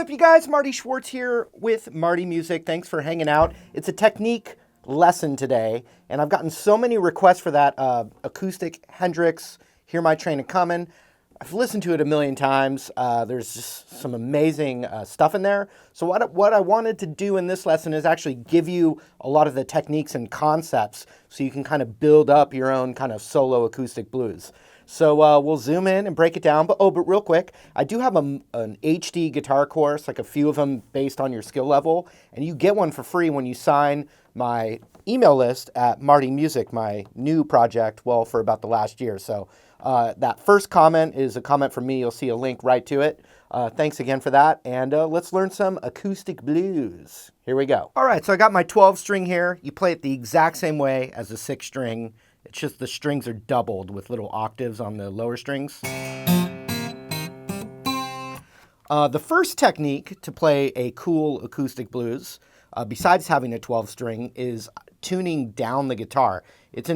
up, you guys? Marty Schwartz here with Marty Music. Thanks for hanging out. It's a technique lesson today, and I've gotten so many requests for that acoustic Hendrix, Hear My Train Comin. I've listened to it a million times. There's just some amazing stuff in there. So what I wanted to do in this lesson is actually give you a lot of the techniques and concepts so you can kind of build up your own kind of solo acoustic blues. So we'll zoom in and break it down. But real quick, I do have an HD guitar course, like a few of them based on your skill level. And you get one for free when you sign my email list at Marty Music, my new project, well, for about the last year. So that first comment is a comment from me. You'll see a link right to it. Thanks again for that. And let's learn some acoustic blues. Here we go. All right, so I got my 12 string here. You play it the exact same way as a 6 string. It's just the strings are doubled with little octaves on the lower strings. The first technique to play a cool acoustic blues, besides having a 12 string, is tuning down the guitar. It's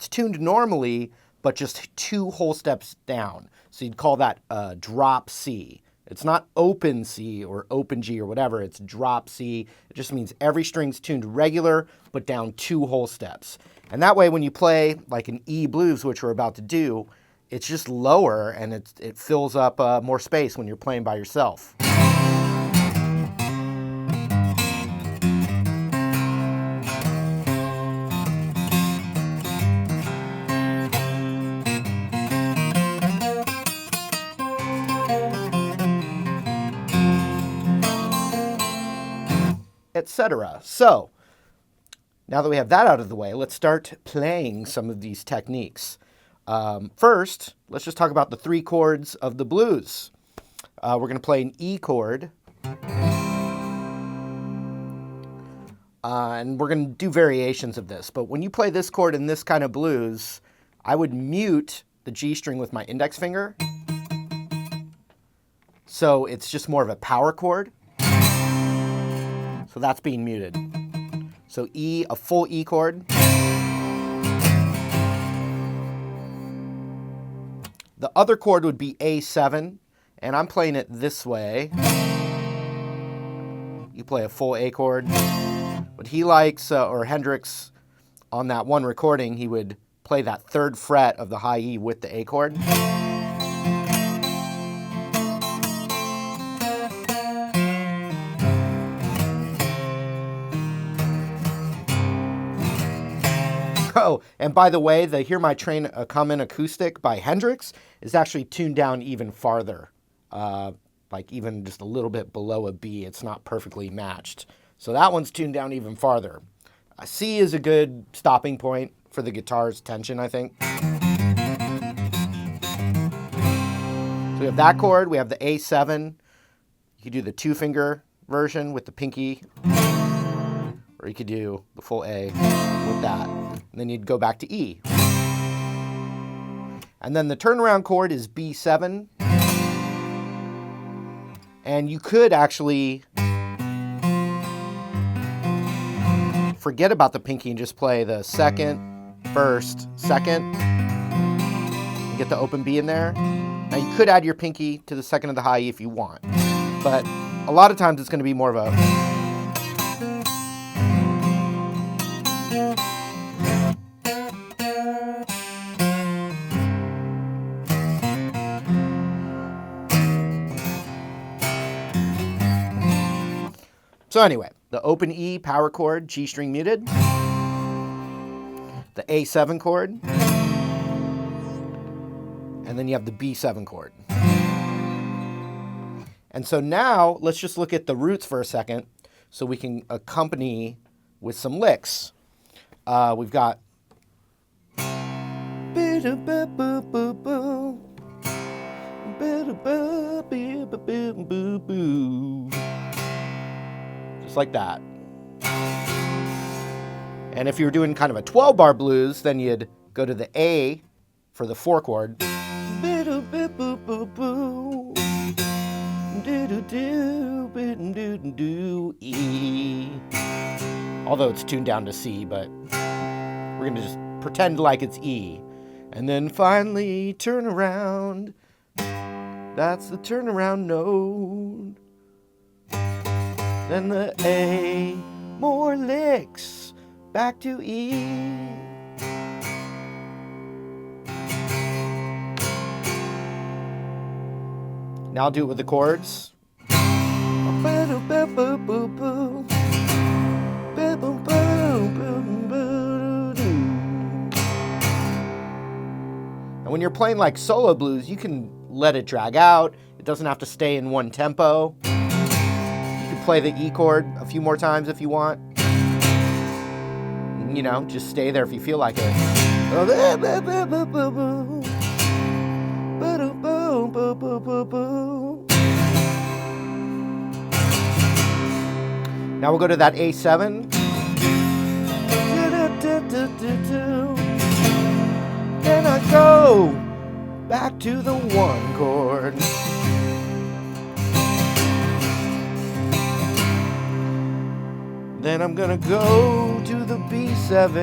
tuned normally, but just 2 whole steps down. So you'd call that drop C. It's not open C or open G or whatever, it's drop C. It just means every string's tuned regular, but down 2 whole steps. And that way when you play like an E blues, which we're about to do, it's just lower and it fills up more space when you're playing by yourself. Etc. So, now that we have that out of the way, let's start playing some of these techniques. First, let's just talk about the 3 chords of the blues. We're going to play an E chord. And we're going to do variations of this. But when you play this chord in this kind of blues, I would mute the G string with my index finger. So it's just more of a power chord. So that's being muted. So E, a full E chord. The other chord would be A7, and I'm playing it this way. You play a full A chord. What he likes, or Hendrix, on that one recording, he would play that 3rd fret of the high E with the A chord. Oh, and by the way, the Hear My Train Comin acoustic by Hendrix is actually tuned down even farther, like even just a little bit below a B. It's not perfectly matched. So that one's tuned down even farther. A C is a good stopping point for the guitar's tension, I think. So we have that chord, we have the A7. You could do the 2-finger version with the pinky, or you could do the full A with that. And then you'd go back to E. And then the turnaround chord is B7. And you could actually forget about the pinky and just play the 2nd, 1st, 2nd. And get the open B in there. Now you could add your pinky to the 2nd of the high E if you want. But a lot of times it's going to be more of a... So anyway, the open E power chord, G string muted, the A7 chord, and then you have the B7 chord. And so now let's just look at the roots for a second so we can accompany with some licks. We've got just like that. And if you were doing kind of a 12-bar blues, then you'd go to the A for the 4 chord. E. Although it's tuned down to C, but we're going to just pretend like it's E. And then finally turn around. That's the turnaround note. Then the A, more licks, back to E. Now I'll do it with the chords. And when you're playing like solo blues, you can let it drag out. It doesn't have to stay in one tempo. You can play the E chord a few more times if you want. You know, just stay there if you feel like it. Now we'll go to that A7. And I go back to the 1 chord. Then I'm gonna go to the B7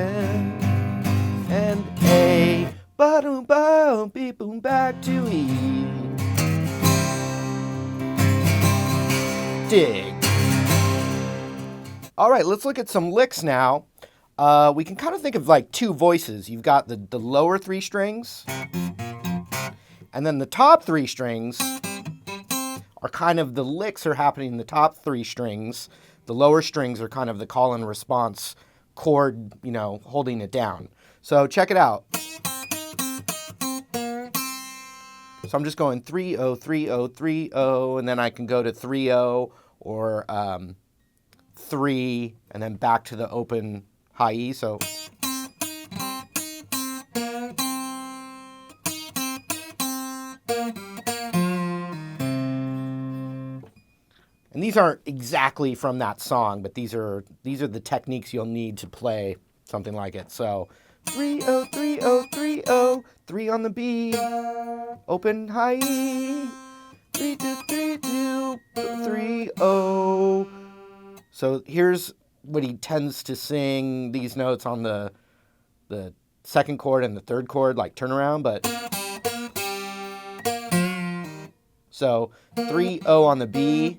and A. Ba-doom, ba-doom, beep-boom, back to E. Dig. All right, let's look at some licks now. We can kind of think of like 2 voices. You've got the lower 3 strings, and then the top 3 strings are kind of the licks are happening in the top 3 strings. The lower strings are kind of the call and response chord, you know, holding it down. So check it out. So I'm just going 3-0, 3-0, 3-0, and then I can go to 3-0 or 3, and then back to the open high E. So and these aren't exactly from that song, but these are the techniques you'll need to play something like it. So 3-0, 3-0, 3-0, 3 on the B, open high E, 3-2, 3-2, 3-0. So here's what he tends to sing these notes on the 2nd chord and the 3rd chord, like turnaround, but so 3-0 on the B,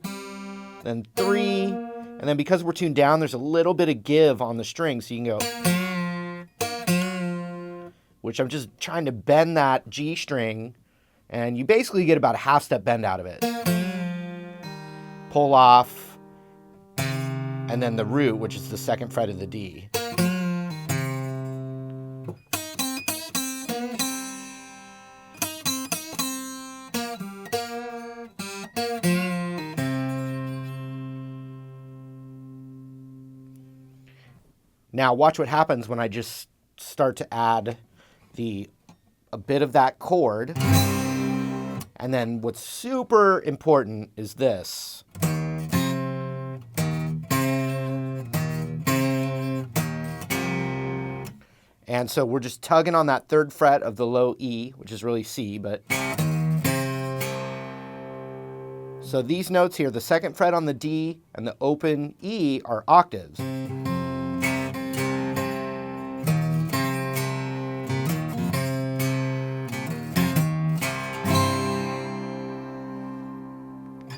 then 3, and then because we're tuned down, there's a little bit of give on the string, so you can go, which I'm just trying to bend that G string, and you basically get about a half step bend out of it. Pull off, and then the root, which is the 2nd fret of the D. Now watch what happens when I just start to add a bit of that chord. And then what's super important is this. And so we're just tugging on that 3rd fret of the low E, which is really C, but so these notes here, the 2nd fret on the D and the open E are octaves.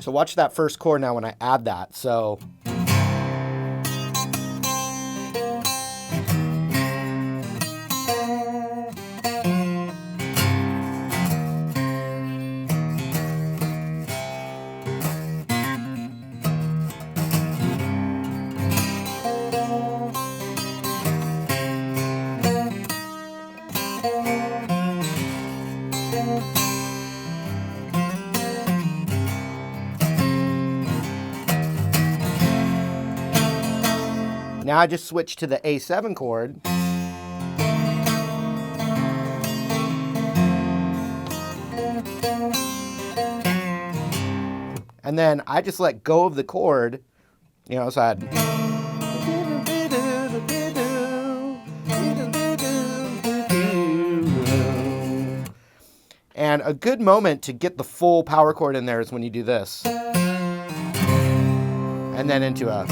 So watch that first chord now when I add that. So now I just switch to the A7 chord. And then I just let go of the chord, you know, so I had. And a good moment to get the full power chord in there is when you do this. And then into a.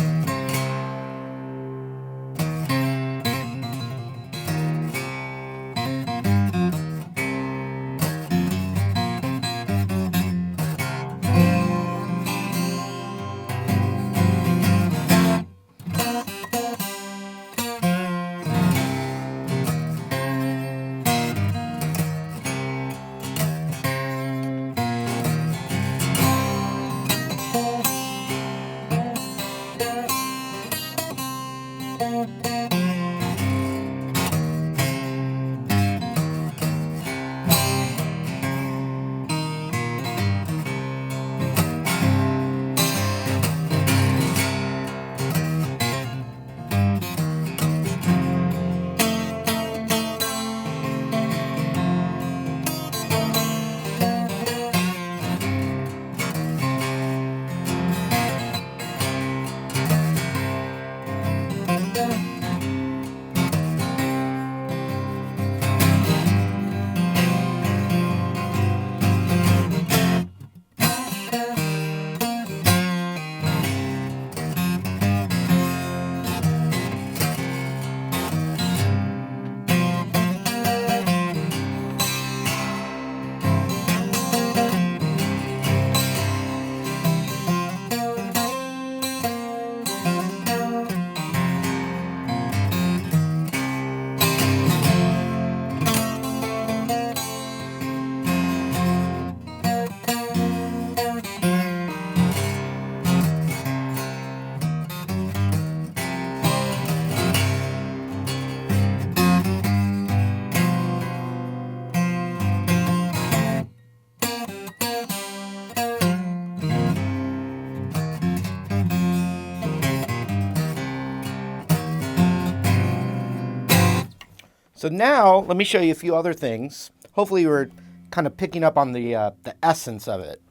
So now let me show you a few other things. Hopefully you were kind of picking up on the essence of it.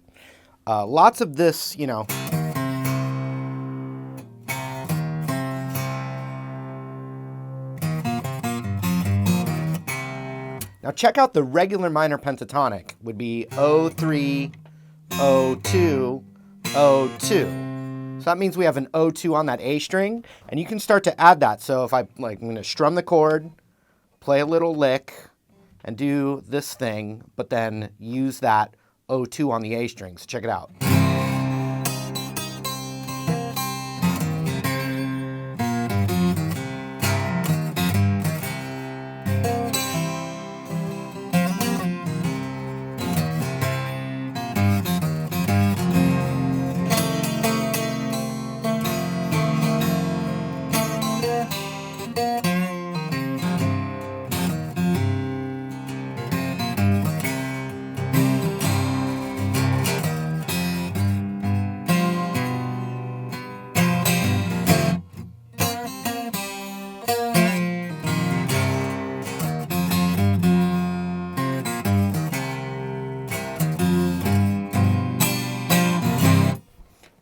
Lots of this, you know. Now check out the regular minor pentatonic. Would be O3, O2, O2. So that means we have an O2 on that A string, and you can start to add that. So if I'm going to strum the chord, play a little lick, and do this thing, but then use that O2 on the A string. So check it out.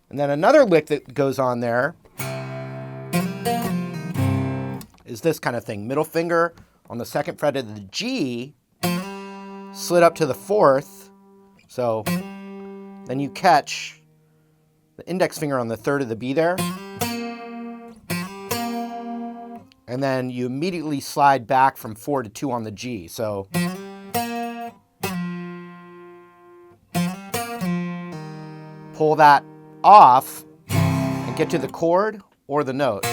And then another lick that goes on there is this kind of thing. Middle finger on the second fret of the G, slid up to the fourth. So then you catch the index finger on the third of the B there. And then you immediately slide back from 4 to 2 on the G. So pull that off and get to the chord or the note.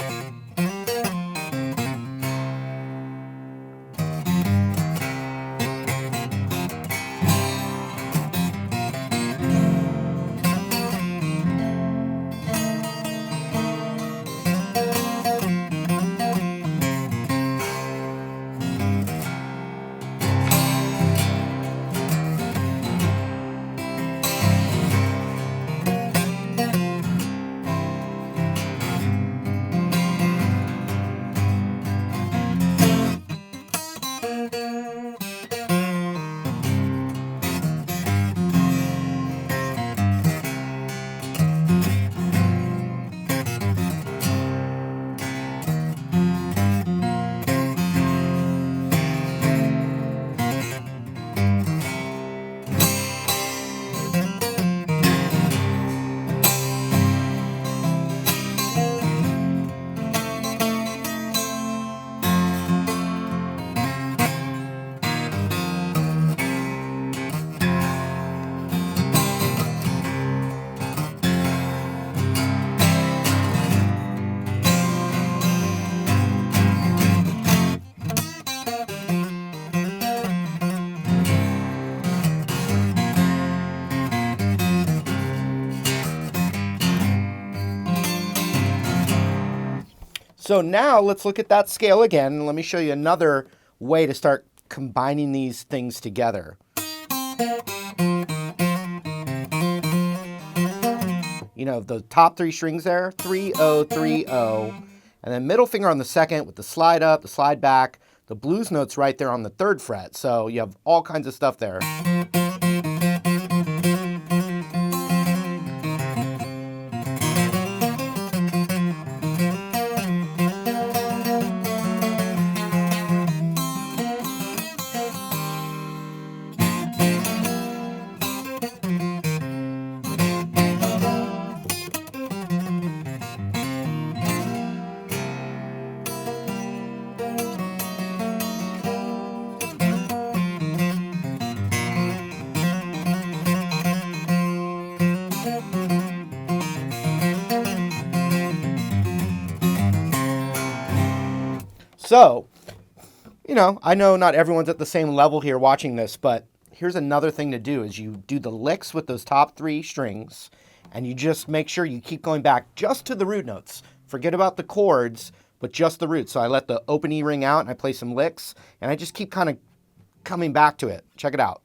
So now let's look at that scale again. Let me show you another way to start combining these things together. You know, the top 3 strings there, 3, O, 3, O. And then middle finger on the second with the slide up, the slide back. The blues note's right there on the 3rd fret. So you have all kinds of stuff there. So, you know, I know not everyone's at the same level here watching this, but here's another thing to do is you do the licks with those top 3 strings, and you just make sure you keep going back just to the root notes. Forget about the chords, but just the roots. So I let the open E ring out and I play some licks, and I just keep kind of coming back to it. Check it out.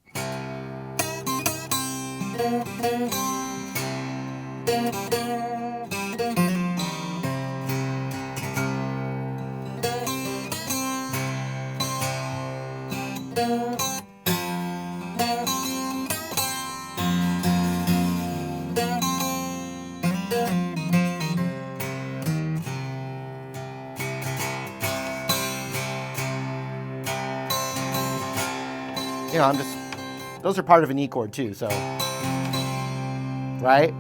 You know, those are part of an E chord too, so, right?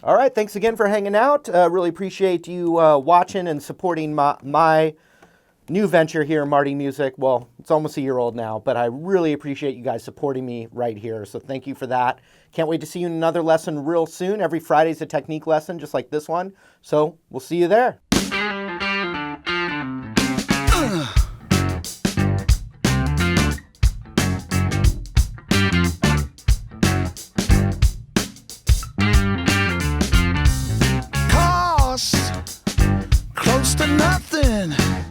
All right, thanks again for hanging out. Really appreciate you watching and supporting my new venture here, Marty Music. Well, it's almost a year old now, but I really appreciate you guys supporting me right here. So thank you for that. Can't wait to see you in another lesson real soon. Every Friday's a technique lesson, just like this one. So we'll see you there. Close to nothing.